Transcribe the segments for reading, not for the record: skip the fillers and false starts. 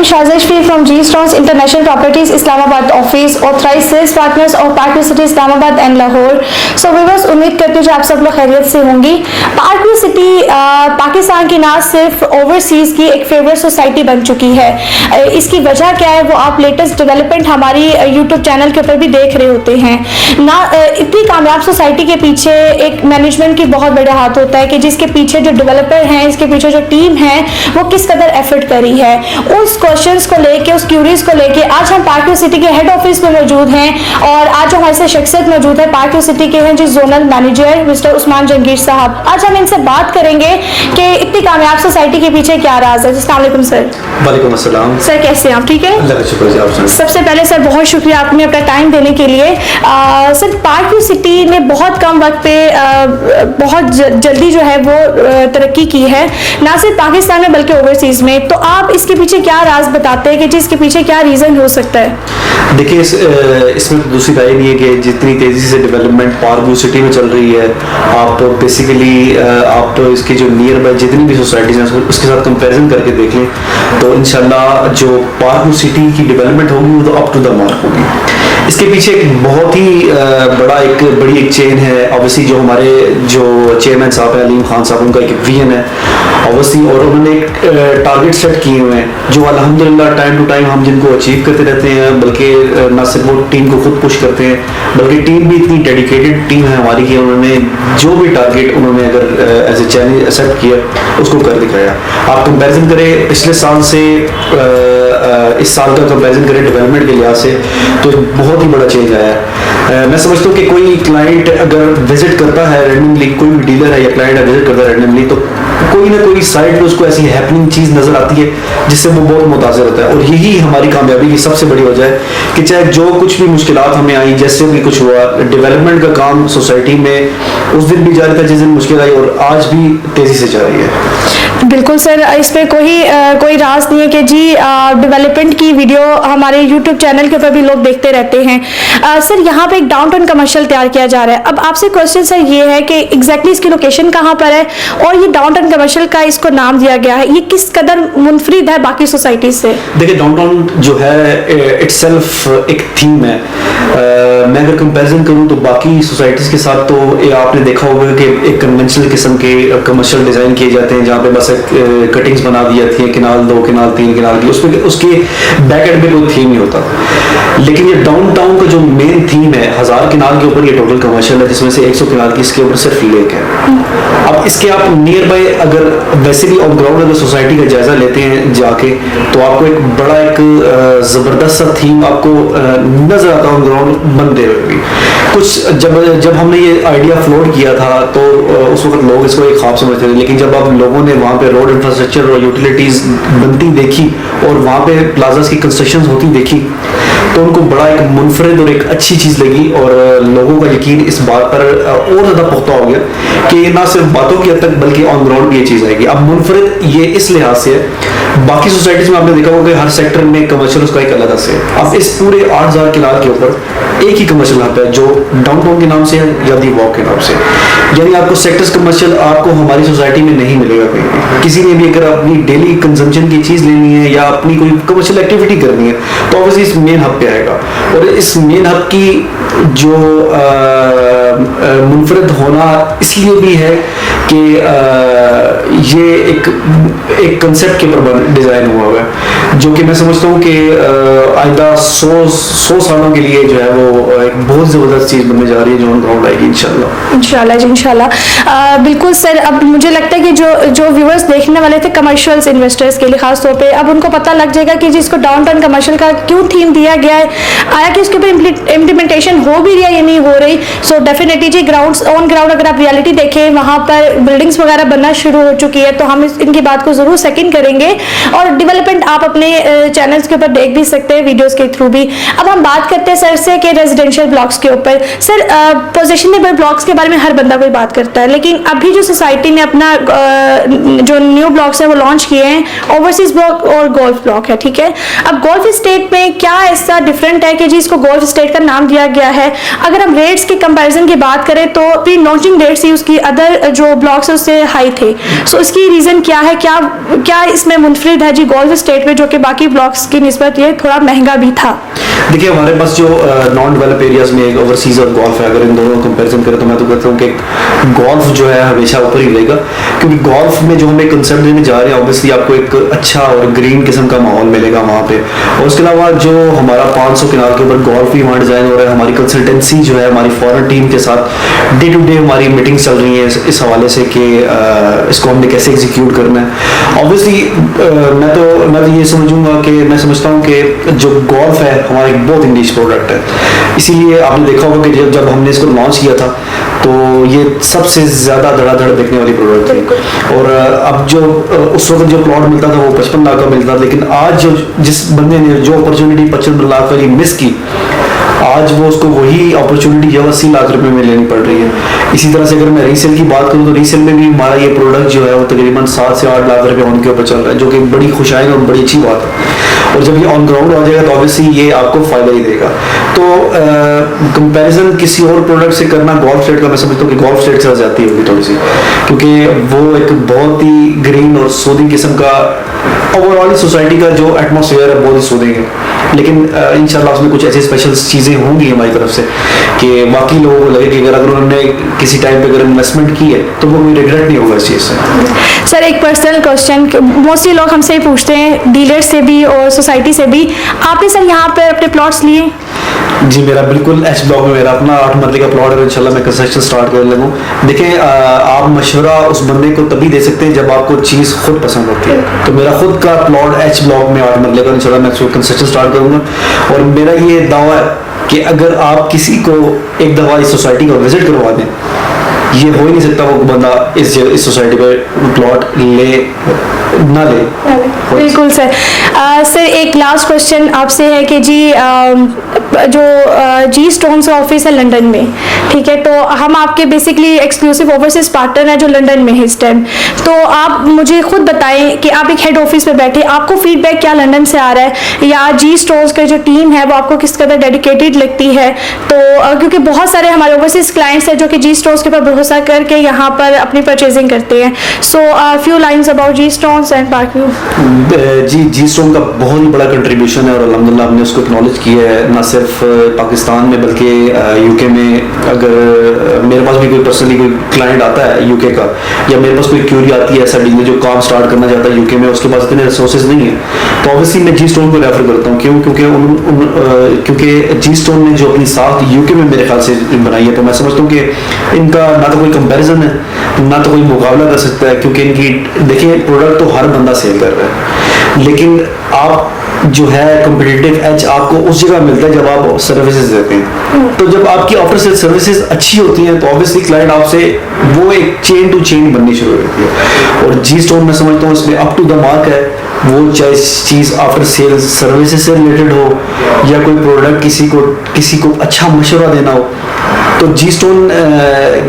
am Shazia Shafee from G Stones International Properties Islamabad office, authorized sales partners of Parkview City Islamabad and Lahore. So viewers, उम्मीद करती हूँ आप सब लोग खैरियत से होंगी। पार्कव्यू सिटी पाकिस्तान की ना सिर्फ ओवरसीज की एक फेवरेट सोसाइटी बन चुकी है। इसकी वजह क्या है वो आप लेटेस्ट डेवलपमेंट हमारी यूट्यूब चैनल के ऊपर भी देख रहे होते हैं ना। इतनी कामयाब सोसाइटी के पीछे एक मैनेजमेंट की बहुत बड़ा हाथ होता है कि जिसके पीछे जो डेवलपर हैं, इसके पीछे जो टीम है वो किस कदर एफर्ट करी है। उस क्वेश्चंस को लेके, उस क्यूरीज को लेके आज हम पार्कव्यू सिटी के हेड ऑफिस में मौजूद हैं और आज जो हमारे साथ शख्सियत मौजूद है पार्कव्यू सिटी के हैं जी zonal manager mister Usman Jangir साहब। आज हम इनसे बात करेंगे कि इतनी कामयाब सोसाइटी के पीछे क्या राज है। अस्सलाम वालेकुम सर। वालेकुम अस्सलाम सर, कैसे हैं आप? ठीक है, अल्लाह का शुक्र है आप। सबसे पहले सर बहुत शुक्रिया आपने अपना टाइम देने के लिए। सर पार्कव्यू सिटी ने बहुत कम वक्त पे बहुत जल्दी जो है वो तरक्की की है, ना सिर्फ पाकिस्तान में बल्कि ओवरसीज में। तो आप इसके पीछे क्या राज बताते हैं कि जिसके पीछे क्या रीजन हो सकता है? देखिए इसमें तो दूसरी राय नहीं है कि जितनी तेजी से डेवलपमेंट पार्कव्यू सिटी में चल रही है, आप बेसिकली आप तो इसकी जो नियर बाय जितनी भी सोसाइटीज हैं उसके साथ कंपैरिजन करके देख लें तो इंशाल्लाह जो पार्कव्यू सिटी की डेवलपमेंट होगी वो तो अप टू द मार्क होगी। इसके पीछे एक बहुत ही बड़ी एक चेन है ऑब्वियसली। जो हमारे जो चेयरमैन साहब हैं अलीम खान साहब, उनका एक विजन है ऑब्वियसली और उन्होंने एक टारगेट सेट किए हुए हैं जो अल्हम्दुलिल्लाह टाइम टू टाइम हम जिनको अचीव करते रहते हैं। बल्कि ना सिर्फ वो टीम को खुद पुश करते हैं बल्कि टीम भी इतनी डेडिकेटेड टीम है हमारी कि उन्होंने जो भी टारगेट उन्होंने अगर एज ए चैलेंज एक्सेप्ट किया उसको कर दिखाया। आप कंपैरिजन करें पिछले साल से इस साल का कंपैरिजन करें डेवलपमेंट के लिहाज से तो बहुत ही बड़ा चेंज आया है। मैं समझता हूँ कि कोई क्लाइंट अगर विजिट करता है रैंडमली, कोई भी डीलर है या क्लाइंट है विजिट करता है रैंडमली, तो कोई ना कोई साइड पे उसको ऐसी हैपनिंग चीज़ नजर आती है जिससे वो बहुत मुतासर होता है। और यही हमारी कामयाबी की सबसे बड़ी वजह है कि चाहे जो कुछ भी मुश्किलात हमें आई, जैसे भी कुछ हुआ, डेवलपमेंट का काम सोसाइटी में उस दिन भी जारी था जिस दिन मुश्किल आई और आज भी तेजी से जा रही है। बिल्कुल सर, इस पे कोई राज नहीं है कि जी डेवलपमेंट की वीडियो हमारे यूट्यूब चैनल के ऊपर भी लोग देखते रहते हैं। सर यहाँ पे एक डाउनटाउन कमर्शियल तैयार किया जा रहा है। अब आपसे क्वेश्चन सर ये है कि एग्जैक्टली इसकी लोकेशन कहाँ पर है और ये डाउनटाउन कमर्शियल का इसको नाम दिया गया है, ये किस कदर मुनफरिद है बाकी सोसाइटी से? देखिए डाउनटाउन जो है इटसेल्फ एक थीम है। मैं अगर कंपैरिजन करूं तो बाकी सोसाइटीज के साथ तो आपने देखा होगा कि एक कन्वेंशनल किस्म के कमर्शियल डिजाइन किए जाते हैं जहाँ पे बस कटिंग्स बना दी जाती हैं, किनाल 2 किनाल 3 किनाल की, उसमें उसके बैक एंड में कोई थीम नहीं होता। लेकिन ये डाउनटाउन का जो मेन थीम है 1000 किनाल के ऊपर ये टोटल कमर्शियल है जिसमें से 100 किनाल की इसके ऊपर सिर्फ लेक है। अब इसके आप नियर बाय अगर वैसे भी ऑन ग्राउंड अगर सोसाइटी का जायजा लेते हैं जाके तो आपको एक बड़ा एक जबरदस्त सा थीम आपको नजर आता है ऑन ग्राउंड बनते हुए भी। कुछ जब हमने ये आइडिया फ्लोट किया था तो उस वक्त लोग इसको एक ख्वाब समझते थे, लेकिन जब आप लोगों ने वहाँ पे रोड इंफ्रास्ट्रक्चर और यूटिलिटीज बनती देखी और वहाँ पे प्लाजास की कंस्ट्रक्शन होती देखी तो उनको बड़ा एक मुनफरिद और एक अच्छी चीज़ लगी और लोगों का यकीन इस बात पर और ज़्यादा पुख्ता हो गया कि ना सिर्फ बातों की हद तक बल्कि ऑन ग्राउंड भी ये चीज़ आएगी। अब मुनफरिद ये इस लिहाज से है, बाकी सोसाइटीज में आपने देखा होगा कि हर सेक्टर में कमर्शियल उसका एक अलग से है। अब इस पूरे 8000 किनाल के ऊपर एक ही कमर्शियल हब है जो डाउनटाउन के नाम से है या दी वॉक के नाम से, यानी आपको सेक्टर्स कमर्शियल आपको हमारी सोसाइटी में नहीं मिलेगा कहीं भी। किसी ने भी अगर अपनी डेली कंजम्पशन की चीज़ लेनी है या अपनी कोई कमर्शियल एक्टिविटी करनी है तो ऑब्वियसली इस मेन हब पे आएगा। और इस मेन हब की जो मुनफरिद होना इसलिए भी है कि ये एक कंसेप्ट के ऊपर डिज़ाइन हुआ है जो कि मैं समझता हूँ कि आइंदा 100 सालों के लिए जो है वो एक बहुत ज़बरदस्त चीज़ बनने जा रही है जो ऑन ग्राउंड आएगी इंशाल्लाह जी इंशाल्लाह। बिल्कुल सर, अब मुझे लगता है कि जो व्यूअर्स देखने वाले थे कमर्शियल्स इन्वेस्टर्स के लिए खास तौर पे अब उनको पता लग जाएगा कि जिसको डाउनटाउन कमर्शियल का क्यों थीम दिया गया है, आया कि उसके ऊपर इम्प्लीमेंटेशन हो भी रही है या नहीं हो रही। सो डेफिनेटली जी ऑन ग्राउंड अगर आप रियलिटी देखें वहाँ पर बिल्डिंग्स वगैरह बनना शुरू हो चुकी है तो हम इनकी बात को जरूर सेकंड करेंगे और डेवलपमेंट आप अपने चैनल्स के ऊपर देख भी सकते हैं वीडियोस के थ्रू भी। अब हम बात करते हैं सर से कि रेजिडेंशियल ब्लॉक्स के ऊपर। सर पोजीशनेबल ब्लॉक्स के बारे में हर बंदा कोई बात करता है, लेकिन अभी जो सोसाइटी ने अपना जो न्यू ब्लॉक्स है वो लॉन्च किए हैं ओवरसीज ब्लॉक और गोल्फ ब्लॉक है, ठीक है। अब गोल्फ स्टेट में क्या ऐसा डिफरेंट है कि जी इसको गोल्फ स्टेट का नाम दिया गया है? अगर हम रेट्स के कंपैरिजन की बात करें तो प्री लॉन्चिंग रेट्स ही उसकी अदर जो ब्लॉक्स है उससे हाई थे। सो इसकी रीजन क्या है, क्या इसमें मुनफरिद है जी गोल्फ स्टेट में जो कि बाकी ब्लॉक्स की निस्बत ये थोड़ा महंगा भी था? देखिए हमारे पास जो नॉन डेवलप एरियाज में एक ओवरसीज और गोल्फ है, अगर इन दोनों का कंपैरिजन करें तो मैं तो कहता हूँ कि गोल्फ जो है हमेशा ऊपर ही रहेगा, क्योंकि गोल्फ में जो हम एक कंसेप्ट देने जा रहे हैं ऑब्वियसली आपको एक अच्छा और ग्रीन किस्म का माहौल मिलेगा वहाँ पे। और उसके अलावा जो हमारा 500 किनार के ऊपर गोल्फ भी वहाँ डिज़ाइन हो रहा है, हमारी कंसल्टेंसी जो है हमारी फॉरेन टीम के साथ डे टू डे हमारी मीटिंग चल रही है इस हवाले से कि इसको हमने कैसे एग्जीक्यूट करना है। ऑब्वियसली मैं तो ये समझूंगा कि मैं समझता हूँ कि जो गोल्फ है हमारा एक बहुत इंग्लिश प्रोडक्ट है, इसीलिए आपने देखा होगा कि जब हमने इसको लॉन्च किया था तो ये सबसे ज़्यादा धड़ाधड़ बिकने वाली प्रोडक्ट थी। और अब जो उस वक्त जो प्लॉट मिलता था वो 55 लाख का मिलता था, लेकिन आज जो जिस बंदे ने जो अपॉर्चुनिटी 55 लाख वाली मिस की, आज वो उसको वही अपॉर्चुनिटी जो 80 लाख रुपए में लेनी पड़ रही है। इसी तरह से अगर मैं रीसेल की बात करूँ तो रीसेल में भी हमारा ये प्रोडक्ट जो है वो तकरीबन 7 से 8 लाख रुपए उनके ऊपर चल रहा है, जो कि बड़ी खुशाइन और बड़ी अच्छी बात है। और जब ये ऑन ग्राउंड आ जाएगा तो ऑब्वियसली ये आपको फायदा ही देगा। तो कंपैरिजन किसी और प्रोडक्ट से करना गोल्फ स्टेट का, मैं समझता हूँ कि गोल्फ स्टेट से जाती होगी थोड़ी सी, क्योंकि वो एक बहुत ही ग्रीन और सूदिंग किस्म का ओवरऑल सोसाइटी का जो एटमॉस्फेयर है बहुत ही सूदिंग है। लेकिन इंशाल्लाह उसमें कुछ ऐसी स्पेशल चीज़ें होंगी हमारी तरफ से कि बाकी लोगों को लगे कि अगर उन्होंने किसी टाइम पे अगर इन्वेस्टमेंट की है तो वो कोई रिग्रेट नहीं होगा इस चीज़ से। सर एक पर्सनल क्वेश्चन, मोस्टली लोग हमसे ही पूछते हैं, डीलर्स से भी और सोसाइटी से भी, आपने सर यहाँ पर अपने प्लॉट्स लिए? जी मेरा बिल्कुल एच ब्लॉक में मेरा अपना 8 मरले का प्लॉट है, इंशाल्लाह मैं कंस्ट्रक्शन स्टार्ट करने लगूँ। देखिए आप मशवरा उस बंदे को तभी दे सकते हैं जब आपको चीज़ खुद पसंद होती है। तो मेरा खुद का प्लॉट एच ब्लॉक में 8 मरले का, इंशाल्लाह मैं उसको कंस्ट्रक्शन स्टार्ट करूँगा। और मेरा ये दावा है कि अगर आप किसी को एक दफ़ा इस सोसाइटी का विजिट करवा दें, ये हो ही नहीं सकता वो बंदा इस सोसाइटी पर प्लॉट ना ले। बिल्कुल सर। सर एक लास्ट क्वेश्चन आपसे है कि जी जो जी स्टोन्स ऑफिस है लंदन में, ठीक है, तो हम आपके बेसिकली एक्सक्लूसिव ओवरसीज पार्टनर हैं जो लंदन में है इस टाइम। तो आप मुझे खुद बताएं कि आप एक हेड ऑफिस पे बैठे, आपको फीडबैक क्या लंदन से आ रहा है, या जी स्टोन्स का जो टीम है वो आपको किस कदर डेडिकेटेड लगती है? तो क्योंकि बहुत सारे हमारे ओवरसीज क्लाइंट्स हैं जो कि जी स्टोन्स के ऊपर भरोसा करके यहाँ पर अपनी परचेजिंग करते हैं। So few lines about G stones and बाकी। जी स्टोन का बहुत ही बड़ा कंट्रीब्यूशन है और अल्हम्दुलिल्लाह हमने उसको एक्नॉलेज किया है, ना सिर्फ पाकिस्तान में बल्कि यूके में। अगर मेरे पास भी कोई पर्सनली कोई क्लाइंट आता है यूके का, या मेरे पास कोई क्यूरी आती है ऐसा डीलर जो काम स्टार्ट करना चाहता है यूके में, उसके पास इतने रिसोर्सेज नहीं है, तो ऑब्वियसली मैं जी स्टोन को रेफर करता हूँ। क्यों? क्योंकि जी स्टोन ने जो अपनी साख यूके में मेरे ख्याल से बनाई है, तो मैं समझता हूँ कि इनका ना तो कोई कंपैरिजन है ना तो कोई मुकाबला कर सकता है, क्योंकि इनकी देखिए प्रोडक्ट तो हर बंदा सेल कर रहा है, लेकिन आप जो है कॉम्पिटिटिव एज आपको उस जगह मिलता है जब आप सर्विसेज देते हैं। तो जब आपकी आफ्टर सेल सर्विसेज अच्छी होती हैं तो ऑब्वियसली क्लाइंट आपसे वो एक चेन टू चेन बननी शुरू होती है। और जी स्टोन मैं समझता हूँ इसमें अप टू द मार्क है, वो चाहे चीज़ आफ्टर सेल सर्विसेज से रिलेटेड हो या कोई प्रोडक्ट किसी को अच्छा मशवरा देना हो, तो जी स्टोन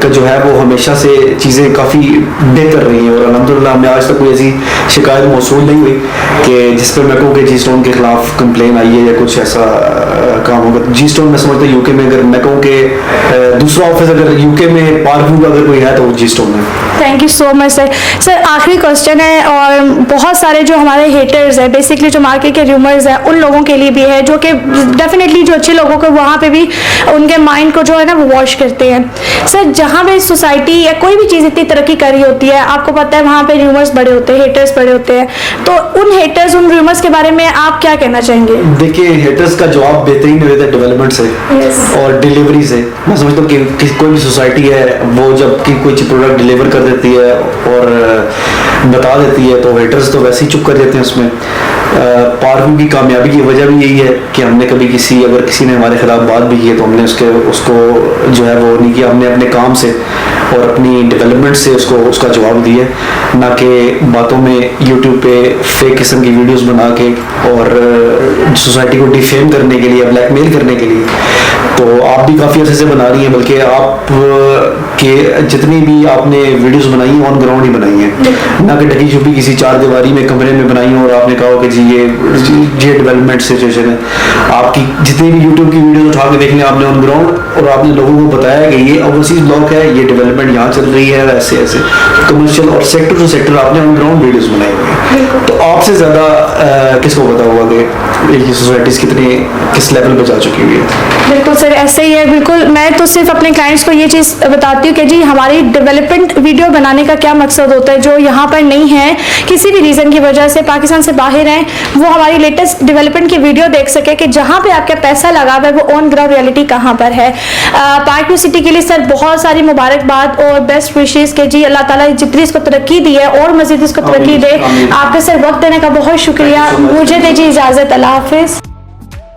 का जो है वो हमेशा से चीज़ें काफ़ी बेहतर रही हैं। और अल्हम्दुलिल्लाह हमें आज तक कोई ऐसी शिकायत मौसूल नहीं हुई कि जिस पर मैं कहूँ कि जी स्टोन के खिलाफ कंप्लेन आई है या कुछ ऐसा काम होगा। जी स्टोन मैं समझता हूँ यूके में, अगर मैं कहूँ कि दूसरा ऑफिस अगर यूके में पार्क का अगर कोई है तो वो जी स्टोन है। Thank you so much sir. Sir आखिरी क्वेश्चन है, और बहुत सारे जो हमारे हेटर्स हैं, बेसिकली जो मार्केट के रूमर्स हैं, उन लोगों के लिए भी है जो कि डेफिनेटली जो अच्छे लोगों को वहाँ पे भी उनके माइंड को जो है ना वो वॉश करते हैं। सर जहाँ पे सोसाइटी या कोई भी चीज़ इतनी तरक्की कर रही होती है, आपको पता है वहाँ पे रूमर्स बड़े होते हैं, हेटर्स बड़े होते हैं, तो उन हेटर्स उन रूमर्स के बारे में आप क्या कहना चाहेंगे? देखिए हेटर्स का जवाब बेहतरीन देता है डेवलपमेंट से और डिलीवरी से। मैं समझता हूँ कि कोई भी सोसाइटी है वो जब कोई प्रोडक्ट डिलीवर कर देती है और बता देती है तो हेटर्स तो वैसे ही चुप कर देते हैं उसमें। पार्किंग की कामयाबी की वजह भी यही है कि हमने कभी अगर किसी ने हमारे खिलाफ बात भी की है तो हमने उसको जो है वो नहीं किया, हमने अपने काम से और अपनी डेवलपमेंट से उसका जवाब दिया, ना कि बातों में यूट्यूब पे फेक किस्म की वीडियोस बना के और सोसाइटी को डिफेम करने के लिए, ब्लैकमेल करने के लिए। तो आप भी काफ़ी अच्छे से बना रही हैं, बल्कि आप कि जितनी भी आपने वीडियोस बनाई हैं ऑन ग्राउंड ही बनाई हैं, ना कि ढकी छुपी किसी चार दीवारी में कमरे में बनाई हैं और आपने कहा कि जी ये डेवलपमेंट सिचुएशन है। आपकी जितनी भी यूट्यूब की वीडियो उठा के देख लें आपने ऑन ग्राउंड, और आपने लोगों को बताया कि ये ओवरसीज ब्लॉक है, ये डेवलपमेंट यहाँ चल रही है, ऐसे ऐसे कमर्शियल और सेक्टर टू सेक्टर आपने ऑन ग्राउंड वीडियोस बनाई हुई हैं। तो आपसे ज़्यादा किसको पता होगा कि ये सोसाइटीज़ कितने किस लेवल पर जा चुकी हुई है? बिल्कुल सर, ऐसे ही है। बिल्कुल, मैं तो सिर्फ अपने क्लाइंट्स को ये चीज़ बताती हूँ कि जी हमारी डेवलपमेंट वीडियो बनाने का क्या मकसद होता है। जो यहाँ पर नहीं है, किसी भी रीज़न की वजह से पाकिस्तान से बाहर हैं, वो हमारी लेटेस्ट डेवलपमेंट की वीडियो देख सके कि जहाँ पे आपका पैसा लगा हुआ है वो ऑन ग्राउंड रियलिटी कहाँ पर है। पार्क व्यू सिटी के लिए सर बहुत सारी मुबारकबाद और बेस्ट विशेज़ के जी अल्लाह ताला जितनी इसको तरक्की दी है और मज़ीद इसको तरक्की दे। आपका सर वक्त देने का बहुत शुक्रिया। मुझे दीजिए इजाज़त, अल्लाह हाफिज़।